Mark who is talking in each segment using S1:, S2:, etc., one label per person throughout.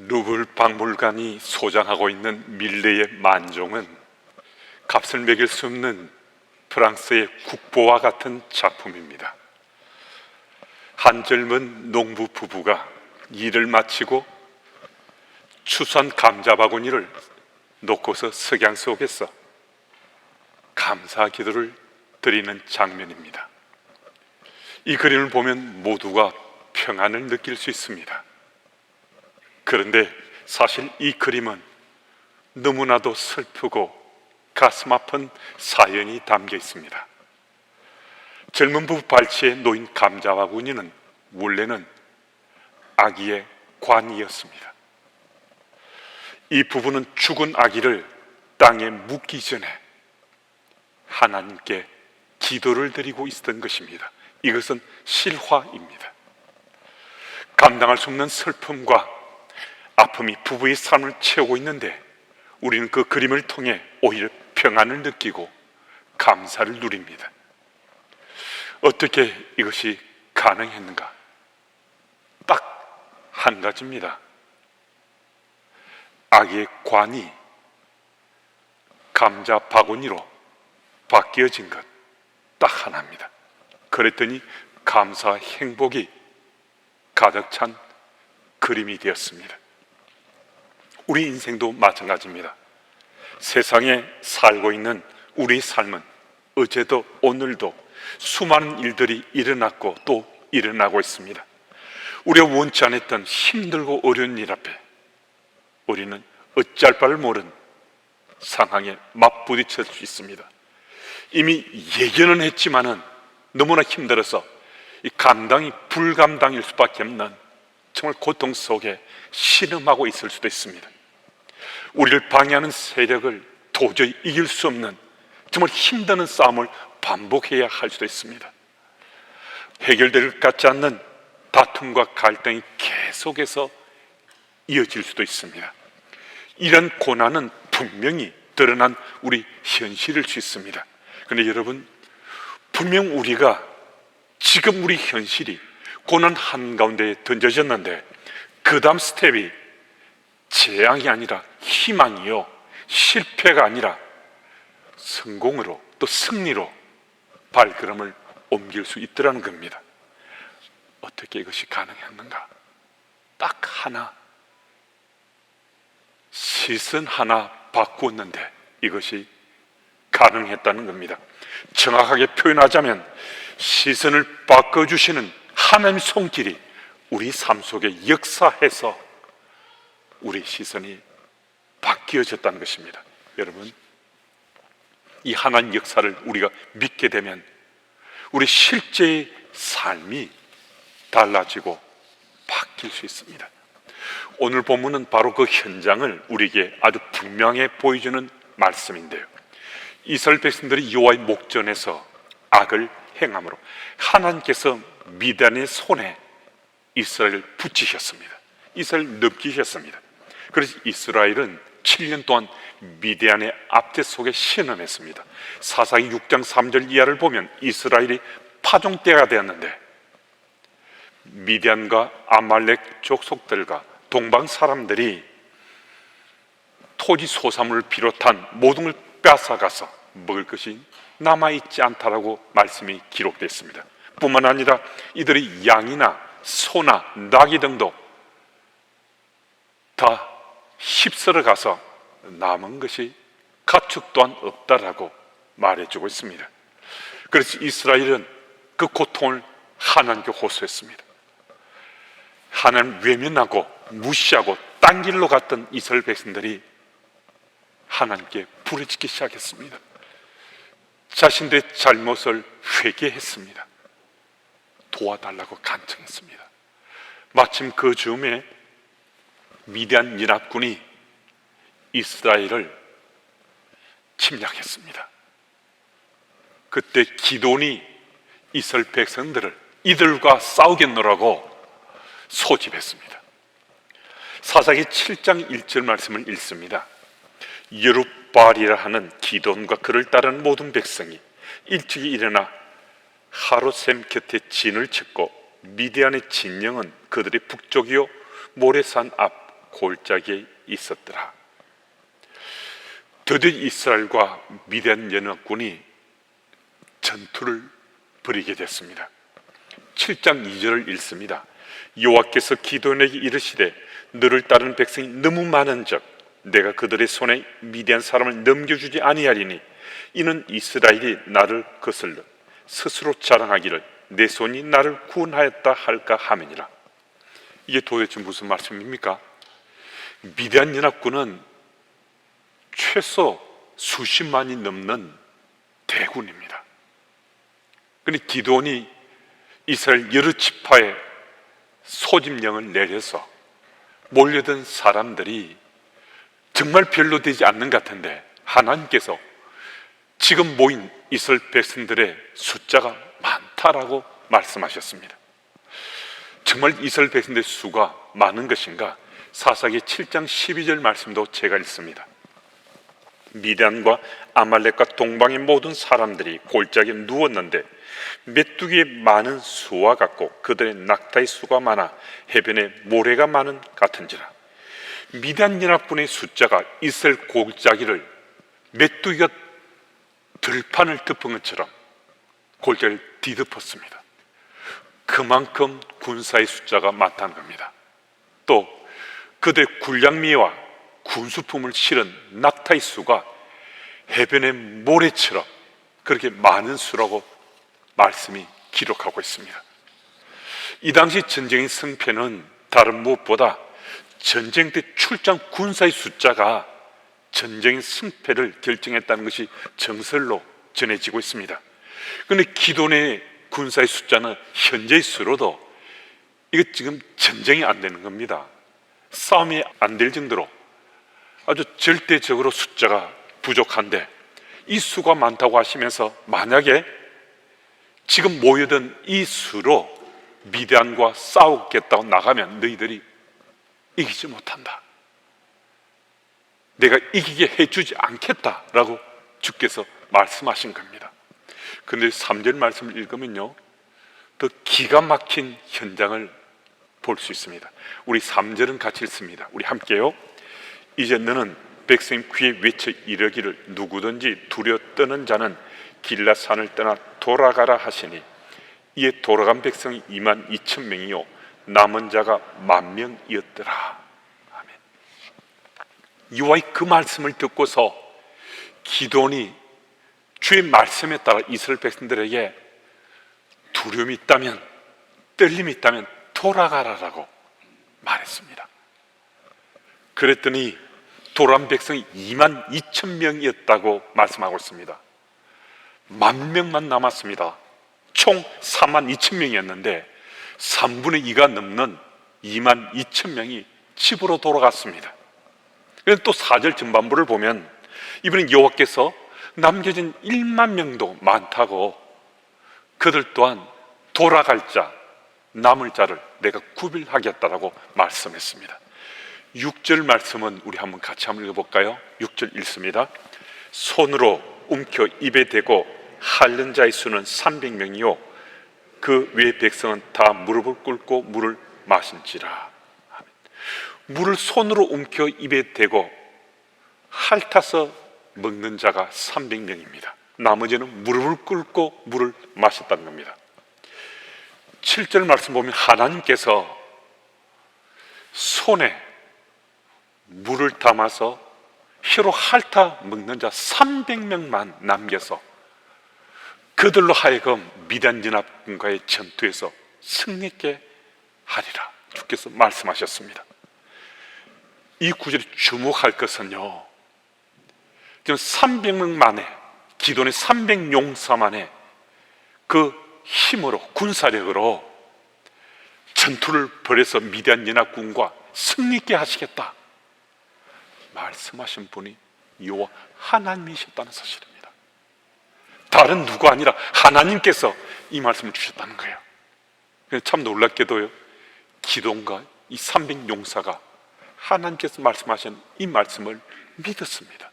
S1: 루블 박물관이 소장하고 있는 밀레의 만종은 값을 매길 수 없는 프랑스의 국보와 같은 작품입니다. 한 젊은 농부 부부가 일을 마치고 추수한 감자 바구니를 놓고서 석양 속에서 감사 기도를 드리는 장면입니다. 이 그림을 보면 모두가 평안을 느낄 수 있습니다. 그런데 사실 이 그림은 너무나도 슬프고 가슴 아픈 사연이 담겨 있습니다. 젊은 부부 발치에 놓인 감자 바구니는 원래는 아기의 관이었습니다. 이 부부는 죽은 아기를 땅에 묻기 전에 하나님께 기도를 드리고 있었던 것입니다. 이것은 실화입니다. 감당할 수 없는 슬픔과 아픔이 부부의 삶을 채우고 있는데 우리는 그 그림을 통해 오히려 평안을 느끼고 감사를 누립니다. 어떻게 이것이 가능했는가? 딱 한 가지입니다. 아기의 관이 감자 바구니로 바뀌어진 것 딱 하나입니다. 그랬더니 감사와 행복이 가득 찬 그림이 되었습니다. 우리 인생도 마찬가지입니다. 세상에 살고 있는 우리 삶은 어제도 오늘도 수많은 일들이 일어났고 또 일어나고 있습니다. 우리가 원치 않았던 힘들고 어려운 일 앞에 우리는 어찌할 바를 모르는 상황에 맞부딪힐 수 있습니다. 이미 예견은 했지만은 너무나 힘들어서 이 감당이 불감당일 수밖에 없는 정말 고통 속에 신음하고 있을 수도 있습니다. 우리를 방해하는 세력을 도저히 이길 수 없는 정말 힘드는 싸움을 반복해야 할 수도 있습니다. 해결될 것 같지 않는 다툼과 갈등이 계속해서 이어질 수도 있습니다. 이런 고난은 분명히 드러난 우리 현실일 수 있습니다. 그런데 여러분, 분명 우리가 지금 우리 현실이 고난 한가운데에 던져졌는데 그 다음 스텝이 재앙이 아니라 희망이요, 실패가 아니라 성공으로 또 승리로 발걸음을 옮길 수 있더라는 겁니다. 어떻게 이것이 가능했는가? 딱 하나, 시선 하나 바꾸었는데 이것이 가능했다는 겁니다. 정확하게 표현하자면 시선을 바꿔주시는 하나님의 손길이 우리 삶 속에 역사해서 우리 시선이 바뀌어졌다는 것입니다. 여러분, 이 하나님 역사를 우리가 믿게 되면 우리 실제의 삶이 달라지고 바뀔 수 있습니다. 오늘 본문은 바로 그 현장을 우리에게 아주 분명히 보여주는 말씀인데요, 이스라엘 백성들이 여호와의 목전에서 악을 행함으로 하나님께서 미디안의 손에 이스라엘을 붙이셨습니다. 이스라엘을 넘기셨습니다. 그래서 이스라엘은 7년 동안 미디안의 압제 속에 신음했습니다. 사사기 6장 3절 이하를 보면 이스라엘이 파종때가 되었는데 미디안과 아말렉 족속들과 동방 사람들이 토지 소산물을 비롯한 모든 걸 빼앗아가서 먹을 것이 남아있지 않다라고 말씀이 기록되어 있습니다. 뿐만 아니라 이들이 양이나 소나 나귀 등도 다 휩쓸어 가서 남은 것이 가축 또한 없다라고 말해주고 있습니다. 그래서 이스라엘은 그 고통을 하나님께 호소했습니다. 하나님 외면하고 무시하고 딴 길로 갔던 이스라엘 백성들이 하나님께 부르짖기 시작했습니다. 자신들의 잘못을 회개했습니다. 도와달라고 간청했습니다. 마침 그 즈음에 미디안 연합군이 이스라엘을 침략했습니다. 그때 기돈이 이스라엘 백성들을 이들과 싸우겠노라고 소집했습니다. 사사기 7장 1절 말씀을 읽습니다. 여룹바알이라 하는 기돈과 그를 따르는 모든 백성이 일찍이 일어나 하롯셈 곁에 진을 쳤고 미디안의 진영은 그들의 북쪽이요 모레산 앞 골짜기에 있었더라. 드디어 이스라엘과 미디안 연합군이 전투를 벌이게 됐습니다. 7장 2절을 읽습니다. 여호와께서 기드온에게 이르시되 너를 따르는 백성이 너무 많은즉 내가 그들의 손에 미디안 사람을 넘겨주지 아니하리니 이는 이스라엘이 나를 거슬러 스스로 자랑하기를 내 손이 나를 구원하였다 할까 함이니라. 이게 도대체 무슨 말씀입니까? 미디안 연합군은 최소 수십만이 넘는 대군입니다. 그런데 기드온이 이스라엘 여러 지파에 소집령을 내려서 몰려든 사람들이 정말 별로 되지 않는 것 같은데 하나님께서 지금 모인 이스라엘 백성들의 숫자가 많다라고 말씀하셨습니다. 정말 이스라엘 백성들의 수가 많은 것인가? 사사기 7장 12절 말씀도 제가 읽습니다. 미디안과 아말렉과 동방의 모든 사람들이 골짜기에 누웠는데 메뚜기의 많은 수와 같고 그들의 낙타의 수가 많아 해변에 모래가 많은 같은지라. 미디안 연합군의 숫자가 이스라엘 골짜기를 메뚜기가 들판을 덮은 것처럼 골짜기를 뒤덮었습니다. 그만큼 군사의 숫자가 많다는 겁니다. 또 그들의 군량미와 군수품을 실은 낙타의 수가 해변의 모래처럼 그렇게 많은 수라고 말씀이 기록하고 있습니다. 이 당시 전쟁의 승패는 다른 무엇보다 전쟁 때 출장 군사의 숫자가 전쟁의 승패를 결정했다는 것이 정설로 전해지고 있습니다. 그런데 기드온의 군사의 숫자는 현재의 수로도 이거 지금 전쟁이 안 되는 겁니다. 싸움이 안 될 정도로 아주 절대적으로 숫자가 부족한데 이 수가 많다고 하시면서 만약에 지금 모여든 이 수로 미디안과 싸우겠다고 나가면 너희들이 이기지 못한다. 내가 이기게 해주지 않겠다라고 주께서 말씀하신 겁니다. 그런데 3절 말씀을 읽으면요 더 기가 막힌 현장을 볼 수 있습니다. 우리 3절은 같이 읽습니다. 우리 함께요. 이제 너는 백성 귀에 외쳐 이르기를 누구든지 두려워 떠는 자는 길라산을 떠나 돌아가라 하시니 이에 돌아간 백성이 2만 2천 명이요 남은 자가 10,000명이었더라. 아멘. 여호와의 그 말씀을 듣고서 기드온이 주의 말씀에 따라 이스라엘 백성들에게 두려움이 있다면 떨림이 있다면 돌아가라라고 말했습니다. 그랬더니 돌아온 백성이 2만 2천 명이었다고 말씀하고 있습니다. 10,000명만 남았습니다. 총 4만 2천 명이었는데 3분의 2가 넘는 2만 2천 명이 집으로 돌아갔습니다. 그래서 또 4절 전반부를 보면 이번엔 여호와께서 남겨진 1만 명도 많다고 그들 또한 돌아갈 자, 남을 자를 내가 구별하겠다라고 말씀했습니다. 6절 말씀은 우리 한번 같이 한번 읽어볼까요? 6절 읽습니다. 손으로 움켜 입에 대고 핥는 자의 수는 300명이요 그 외 백성은 다 무릎을 꿇고 물을 마신지라. 물을 손으로 움켜 입에 대고 핥아서 먹는 자가 300명입니다. 나머지는 무릎을 꿇고 물을 마셨다는 겁니다. 7절 말씀 보면 하나님께서 손에 물을 담아서 혀로 핥아 먹는 자 300명만 남겨서 그들로 하여금 미디안 연합군과의 전투에서 승리케 하리라 주께서 말씀하셨습니다. 이 구절에 주목할 것은요, 지금 300명 만에 기도의 300용사만의 그 힘으로 군사력으로 전투를 벌여서 미디안 연합군과 승리케 하시겠다 말씀하신 분이 여호와 하나님이셨다는 사실입니다. 다른 누가 아니라 하나님께서 이 말씀을 주셨다는 거예요. 참 놀랍게도요, 기도원과 이 300용사가 하나님께서 말씀하신 이 말씀을 믿었습니다.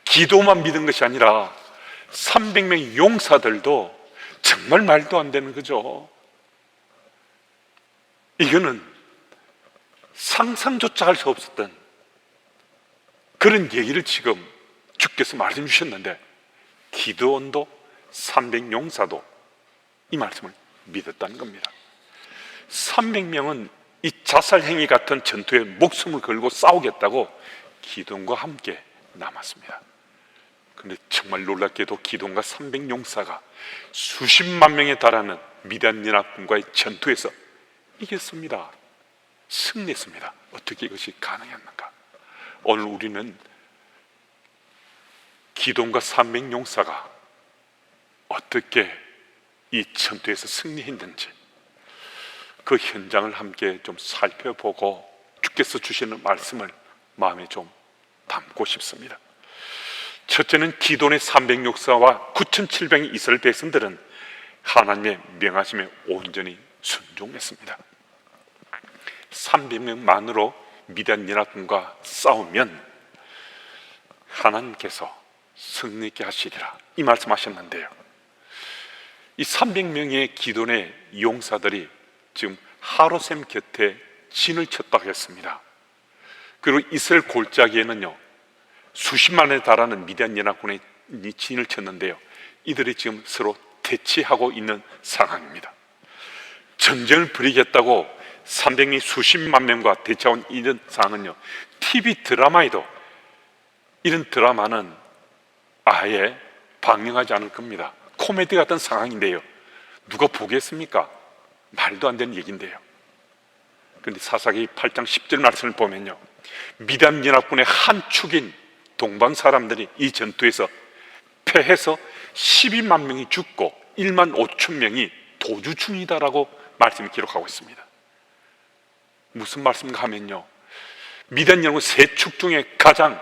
S1: 기도만 믿은 것이 아니라 300명의 용사들도 정말 말도 안 되는 거죠. 이거는 상상조차 할 수 없었던 그런 얘기를 지금 주께서 말씀 주셨는데, 기드온도 300용사도 이 말씀을 믿었다는 겁니다. 300명은 이 자살행위 같은 전투에 목숨을 걸고 싸우겠다고 기드온과 함께 남았습니다. 그런데 정말 놀랍게도 기드온과 300용사가 수십만 명에 달하는 미디안 연합군과의 전투에서 이겼습니다. 승리했습니다. 어떻게 이것이 가능했는가? 오늘 우리는 기드온과 300용사가 어떻게 이 전투에서 승리했는지 그 현장을 함께 좀 살펴보고 주께서 주시는 말씀을 마음에 좀 담고 싶습니다. 첫째는 기드온의 300용사와 9,700의 이스라엘 백성들은 하나님의 명하심에 온전히 순종했습니다. 300명만으로 미디안 연합군과 싸우면 하나님께서 승리 있게 하시리라, 이 말씀하셨는데요, 이 300명의 기드온의 용사들이 지금 하루셈 곁에 진을 쳤다고 했습니다. 그리고 이스라엘 골짜기에는요 수십만에 달하는 미디안 연합군의 진을 쳤는데요, 이들이 지금 서로 대치하고 있는 상황입니다. 전쟁을 벌이겠다고 300명 수십만 명과 대치하고 이런 상황은요, TV 드라마에도 이런 드라마는 아예 방영하지 않을 겁니다. 코미디 같은 상황인데요, 누가 보겠습니까? 말도 안 되는 얘기인데요. 그런데 사사기 8장 10절 말씀을 보면요, 미디안 연합군의 한 축인 동방 사람들이 이 전투에서 패해서 12만 명이 죽고 1만 5천 명이 도주 중이다라고 말씀을 기록하고 있습니다. 무슨 말씀인가 하면요, 미디안 연합군 세 축 중에 가장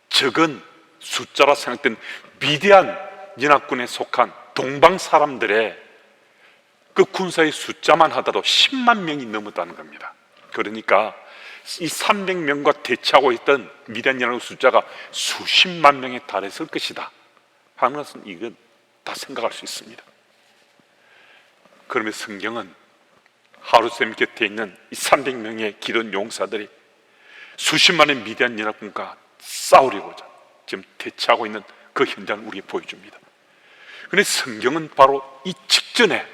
S1: 적은 숫자라 생각된 미디안 연합군에 속한 동방 사람들의 그 군사의 숫자만 하더라도 10만 명이 넘었다는 겁니다. 그러니까 이 300명과 대치하고 있던 미디안 연합군 숫자가 수십만 명에 달했을 것이다 하는 것은 이건 다 생각할 수 있습니다. 그러면 성경은 하루셈 곁에 있는 이 300명의 기드온 용사들이 수십만의 미디안 연합군과 싸우려고자 지금 대치하고 있는 그 현장을 우리에게 보여줍니다. 그런데 성경은 바로 이 직전에,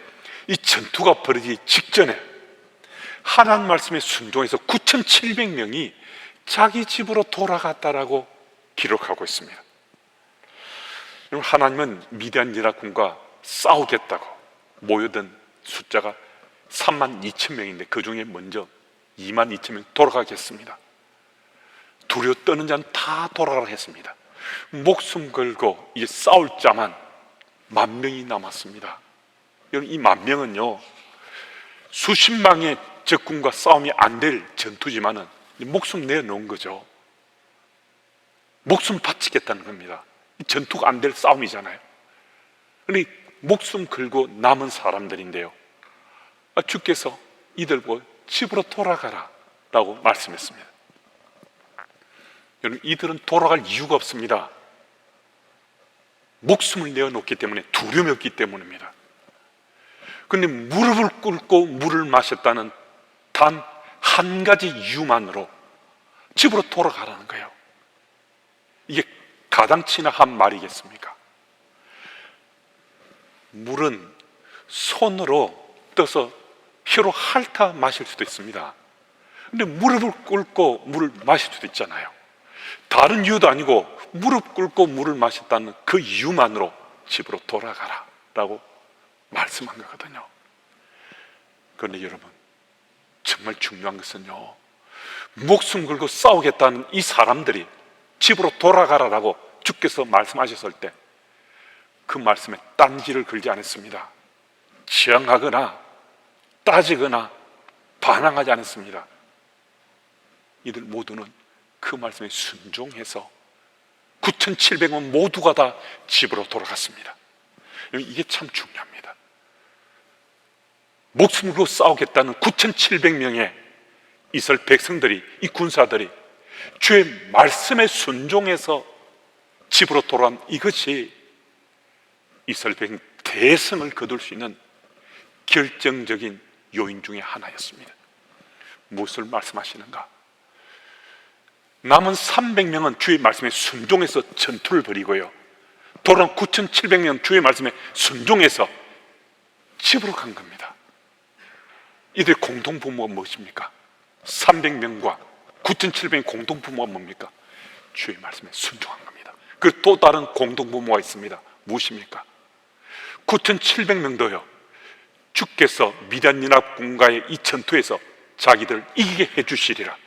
S1: 이 전투가 벌어지기 직전에 하나님 말씀에 순종해서 9,700명이 자기 집으로 돌아갔다라고 기록하고 있습니다. 하나님은 미디안 연합군과 싸우겠다고 모여든 숫자가 3만 2천 명인데 그 중에 먼저 2만 2천 명 돌아가겠습니다. 두려워 떠는 자는 다 돌아가라 했습니다. 목숨 걸고 이제 싸울 자만 10,000명이 남았습니다. 여러분, 이 10,000명은요 수십만의 적군과 싸움이 안 될 전투지만은 목숨 내놓은 거죠. 목숨 바치겠다는 겁니다. 전투가 안 될 싸움이잖아요. 그런데 목숨 걸고 남은 사람들인데요, 주께서 이들 보고 집으로 돌아가라 라고 말씀했습니다. 여러분, 이들은 돌아갈 이유가 없습니다. 목숨을 내어놓기 때문에, 두려움이 없기 때문입니다. 그런데 무릎을 꿇고 물을 마셨다는 단 한 가지 이유만으로 집으로 돌아가라는 거예요. 이게 가당치나 한 말이겠습니까? 물은 손으로 떠서 혀로 핥아 마실 수도 있습니다. 근데 무릎을 꿇고 물을 마실 수도 있잖아요. 다른 이유도 아니고 무릎 꿇고 물을 마셨다는 그 이유만으로 집으로 돌아가라 라고 말씀한 거거든요. 그런데 여러분, 정말 중요한 것은요, 목숨 걸고 싸우겠다는 이 사람들이 집으로 돌아가라라고 주께서 말씀하셨을 때 그 말씀에 딴지를 걸지 않았습니다. 지양하거나 따지거나 반항하지 않았습니다. 이들 모두는 그 말씀에 순종해서 9,700명 모두가 다 집으로 돌아갔습니다. 이게 참 중요합니다. 목숨 걸고 싸우겠다는 9,700명의 이스라엘 백성들이, 이 군사들이 주의 말씀에 순종해서 집으로 돌아온 이것이 이스라엘 백성 대승을 거둘 수 있는 결정적인 요인 중에 하나였습니다. 무엇을 말씀하시는가? 남은 300명은 주의 말씀에 순종해서 전투를 벌이고요, 돌아온 9,700명은 주의 말씀에 순종해서 집으로 간 겁니다. 이들의 공동부모가 무엇입니까? 300명과 9,700명의 공동부모가 뭡니까? 주의 말씀에 순종한 겁니다. 그리고 또 다른 공동부모가 있습니다. 무엇입니까? 9,700명도요 주께서 미디안 연합군과의 이 전투에서 자기들 이기게 해주시리라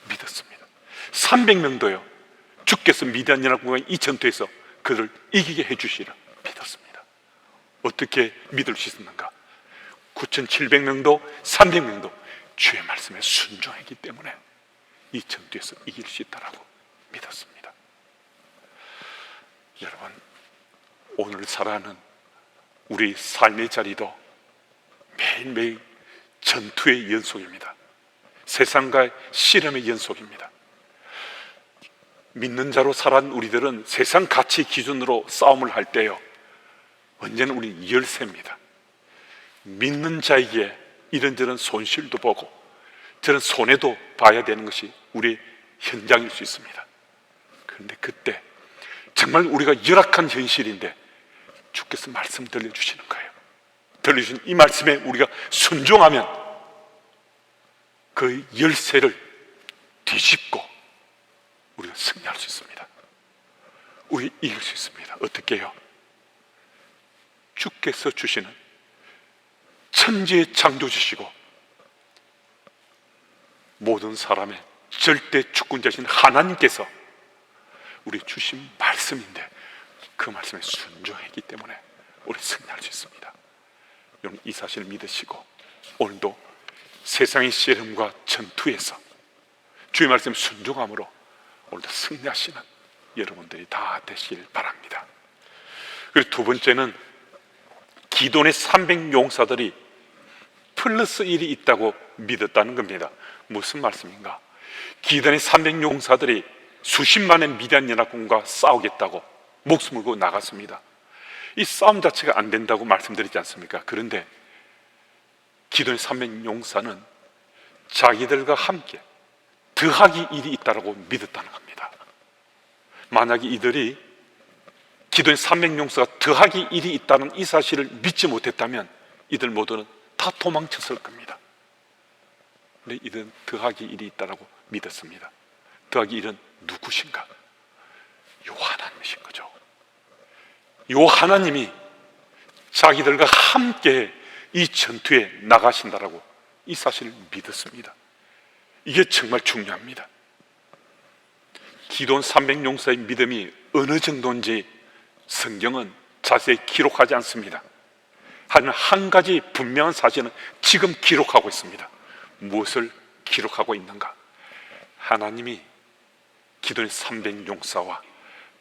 S1: 믿었습니다. 300명도요 주께서 미디안 연합군과의 이 전투에서 그들을 이기게 해주시리라 믿었습니다. 어떻게 믿을 수 있었는가? 9,700명도 300명도 주의 말씀에 순종했기 때문에 이 전투에서 이길 수 있다라고 믿었습니다. 여러분, 오늘 살아가는 우리 삶의 자리도 매일매일 전투의 연속입니다. 세상과의 씨름의 연속입니다. 믿는 자로 살아온 우리들은 세상 가치 기준으로 싸움을 할 때요 언제나 우리는 열세입니다. 믿는 자에게 이런저런 손실도 보고 저런 손해도 봐야 되는 것이 우리 현장일 수 있습니다. 그런데 그때 정말 우리가 열악한 현실인데 주께서 말씀 들려주시는 거예요. 들려주신 이 말씀에 우리가 순종하면 그 열쇠를 뒤집고 우리가 승리할 수 있습니다. 우리 이길 수 있습니다. 어떻게 해요? 주께서 주시는 천지의 창조주시고 모든 사람의 절대 주권자신 하나님께서 우리 주신 말씀인데 그 말씀에 순종했기 때문에 우리 승리할 수 있습니다. 여러분, 이 사실을 믿으시고 오늘도 세상의 씨름과 전투에서 주의 말씀 순종함으로 오늘도 승리하시는 여러분들이 다 되시길 바랍니다. 그리고 두 번째는 기돈의 300용사들이 플러스 1이 있다고 믿었다는 겁니다. 무슨 말씀인가? 기돈의 300용사들이 수십만의 미디안 연합군과 싸우겠다고 목숨을 걸고 나갔습니다. 이 싸움 자체가 안 된다고 말씀드리지 않습니까? 그런데 기돈의 300용사는 자기들과 함께 더하기 1이 있다고 믿었다는 겁니다. 만약에 이들이 기돈의 300용사가 더하기 1이 있다는 이 사실을 믿지 못했다면 이들 모두는 다 도망쳤을 겁니다. 근데 이들은 더하기 1이 있다고 믿었습니다. 더하기 1은 누구신가? 요 하나님이신 거죠. 요 하나님이 자기들과 함께 이 전투에 나가신다라고 이 사실을 믿었습니다. 이게 정말 중요합니다. 기돈 300용사의 믿음이 어느 정도인지 성경은 자세히 기록하지 않습니다. 하지만 한 가지 분명한 사실은 지금 기록하고 있습니다. 무엇을 기록하고 있는가? 하나님이 기돈의 300용사와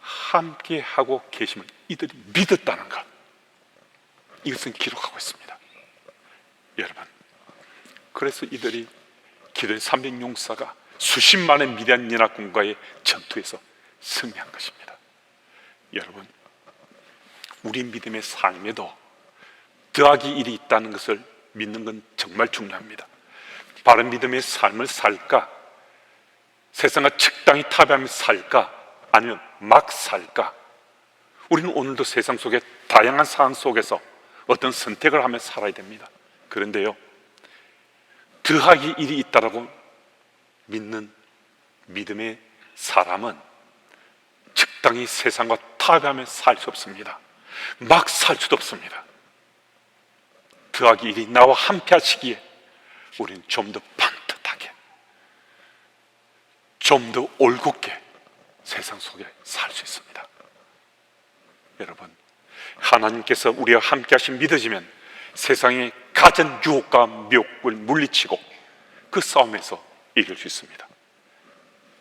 S1: 함께 하고 계심을 이들이 믿었다는 것, 이것은 기록하고 있습니다. 여러분, 그래서 이들이 기돈의 300용사가 수십만의 미디안 연합군과의 전투에서 승리한 것입니다. 여러분, 우리 믿음의 삶에도 더하기 1이 있다는 것을 믿는 건 정말 중요합니다. 바른 믿음의 삶을 살까? 세상과 적당히 타협하며 살까? 아니면 막 살까? 우리는 오늘도 세상 속에 다양한 상황 속에서 어떤 선택을 하며 살아야 됩니다. 그런데요, 더하기 1이 있다라고 믿는 믿음의 사람은 적당히 세상과 타협하며 살 수 없습니다. 막 살 수도 없습니다. 더하기 1이 나와 함께 하시기에 우리는 좀 더 반듯하게, 좀 더 올곧게 세상 속에 살 수 있습니다. 여러분, 하나님께서 우리와 함께 하신 믿어지면 세상의 가진 유혹과 미혹을 물리치고 그 싸움에서 이길 수 있습니다.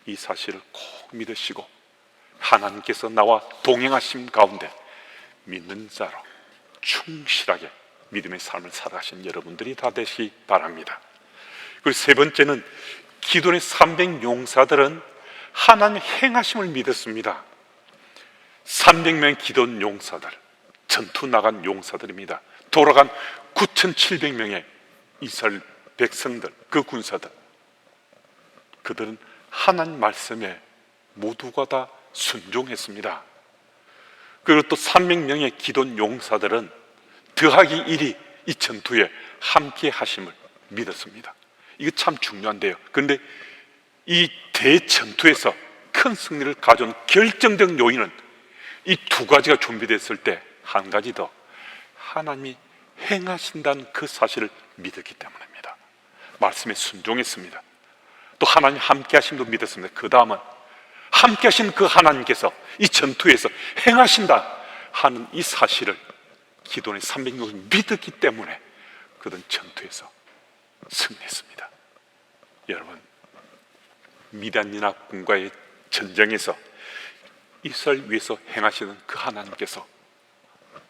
S1: 이 사실을 꼭 믿으시고 하나님께서 나와 동행하심 가운데 믿는 자로 충실하게 믿음의 삶을 살아가신 여러분들이 다 되시기 바랍니다. 그리고 세 번째는 기돈의 300용사들은 하나님의 행하심을 믿었습니다. 300명의 기돈 용사들, 전투 나간 용사들입니다. 돌아간 9,700명의 이스라엘 백성들, 그 군사들, 그들은 하나님 말씀에 모두가 다 순종했습니다. 그리고 또 300명의 기돈 용사들은 더하기 1이 이 전투에 함께 하심을 믿었습니다. 이거 참 중요한데요. 그런데 이 대전투에서 큰 승리를 가져온 결정적 요인은 이 두 가지가 준비됐을 때 한 가지 더, 하나님이 행하신다는 그 사실을 믿었기 때문입니다. 말씀에 순종했습니다. 또 하나님 함께 하심도 믿었습니다. 그 다음은 함께 하신 그 하나님께서 이 전투에서 행하신다 하는 이 사실을 기돈의 300명을 믿었기 때문에 그들은 전투에서 승리했습니다. 여러분, 미디안 연합군과의 전쟁에서 이스라엘 위해서 행하시는 그 하나님께서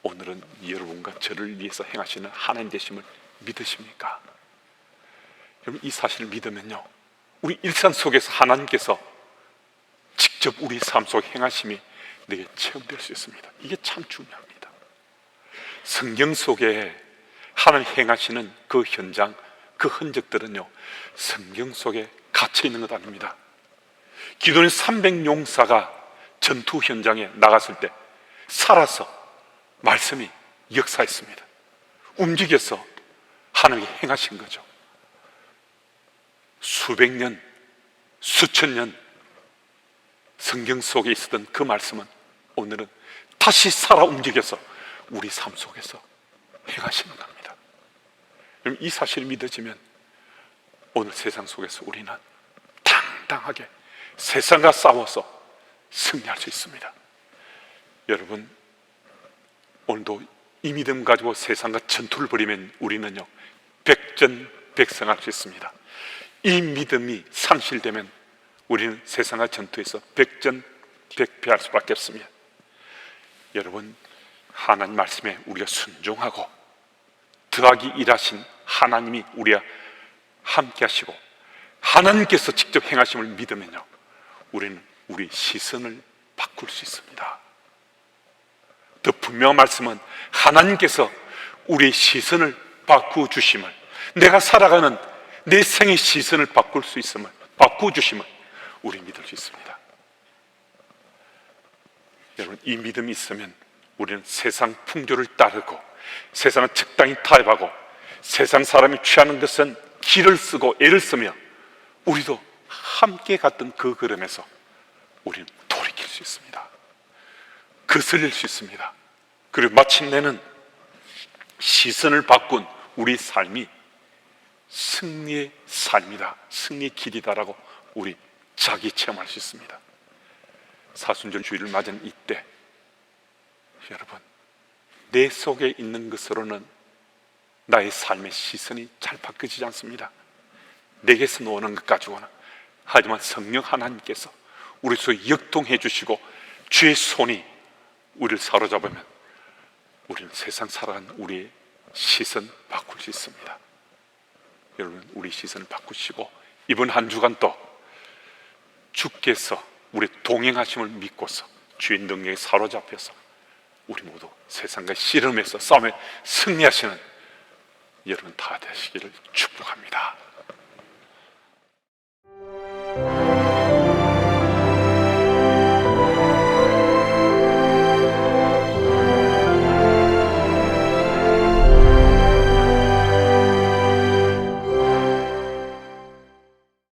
S1: 오늘은 여러분과 저를 위해서 행하시는 하나님 되심을 믿으십니까? 여러분, 이 사실을 믿으면요, 우리 일상 속에서 하나님께서 직접 우리 삶 속에 행하심이 내게 체험될 수 있습니다. 이게 참 중요합니다. 성경 속에 하나님 행하시는 그 현장, 그 흔적들은요, 성경 속에 갇혀 있는 것 아닙니다. 기도는 300용사가 전투 현장에 나갔을 때 살아서 말씀이 역사했습니다. 움직여서 하나님이 행하신 거죠. 수백 년, 수천 년 성경 속에 있었던 그 말씀은 오늘은 다시 살아 움직여서 우리 삶 속에서 행하시는 겁니다. 그럼 이 사실이 믿어지면 오늘 세상 속에서 우리는 당당하게 세상과 싸워서 승리할 수 있습니다. 여러분, 오늘도 이 믿음 가지고 세상과 전투를 벌이면 우리는요, 백전백승할 수 있습니다. 이 믿음이 상실되면 우리는 세상과 전투에서 백전백패할 수밖에 없습니다. 여러분, 하나님 말씀에 우리가 순종하고 더하기 일하신 하나님이 우리와 함께 하시고 하나님께서 직접 행하심을 믿으면요, 우리는 우리 시선을 바꿀 수 있습니다. 더 분명한 말씀은 하나님께서 우리의 시선을 바꾸어 주심을, 내가 살아가는 내 생의 시선을 바꿀 수 있음을, 바꾸어 주심을 우리 믿을 수 있습니다. 여러분, 이 믿음이 있으면 우리는 세상 풍조를 따르고 세상을 적당히 타협하고 세상 사람이 취하는 것은 기를 쓰고 애를 쓰며 우리도 함께 갔던 그 걸음에서 우리는 돌이킬 수 있습니다. 거슬릴 수 있습니다. 그리고 마침내는 시선을 바꾼 우리 삶이 승리의 삶이다, 승리의 길이다라고 우리 자기 체험할 수 있습니다. 사순절 주일을 맞은 이때 여러분, 내 속에 있는 것으로는 나의 삶의 시선이 잘 바뀌지 않습니다. 내게서 나오는 것 가지고는. 하지만 성령 하나님께서 우리 속에 역동해 주시고 주의 손이 우리를 사로잡으면 우리는 세상 살아가는 우리의 시선 바꿀 수 있습니다. 여러분, 우리 시선을 바꾸시고 이번 한 주간 또 주께서 우리 동행하심을 믿고서 주의 능력에 사로잡혀서 우리 모두 세상과 씨름해서 싸움에 승리하시는 여러분 다 되시기를 축복합니다.